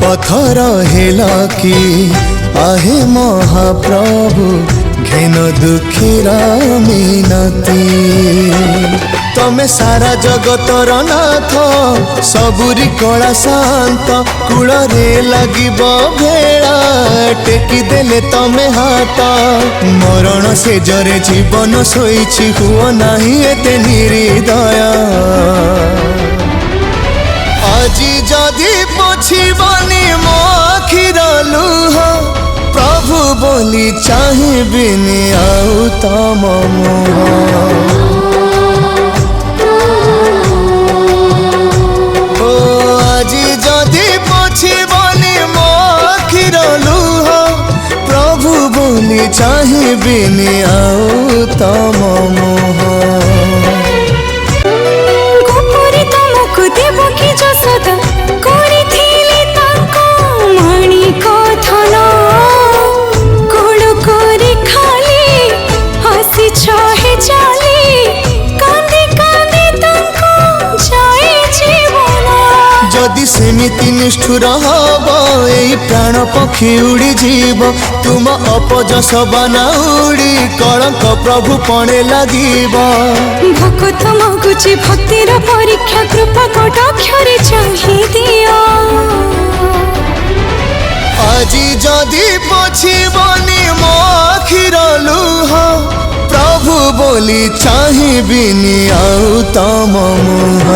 पथर हेला कि आहे महाप्रभु घेन दुखीरा मिनती तमे सारा जगतर नाथ सबुरी कला शांत कूल रे लगिब भेड़ा टेकी देले तमे हाथ मरण से जरे जीवन शोइछि हुओ नाही एते निर्दय আজি যদি পছিবনি মো আখির লুহ প্রভু বলি চাহিবিনি আউ তম মুহ ও আজি যদি পছিবনি মো আখির লুহ প্রভু বলি চাহিবিনি আউ তম মুহ जदि सेमिति निष्ठुर हब एई प्राण पक्षी उड़ी जीव तुम अपजस बना उड़ी कलंक प्रभु पणे लागिब भक्त मगुची भक्तिर परीक्षा कृपा कटाक्षरे चाहि दियो আজি যদি পছিবনি মো আখির লুহ প্রভু বলি চাহিবিনি আউ তম মুহ।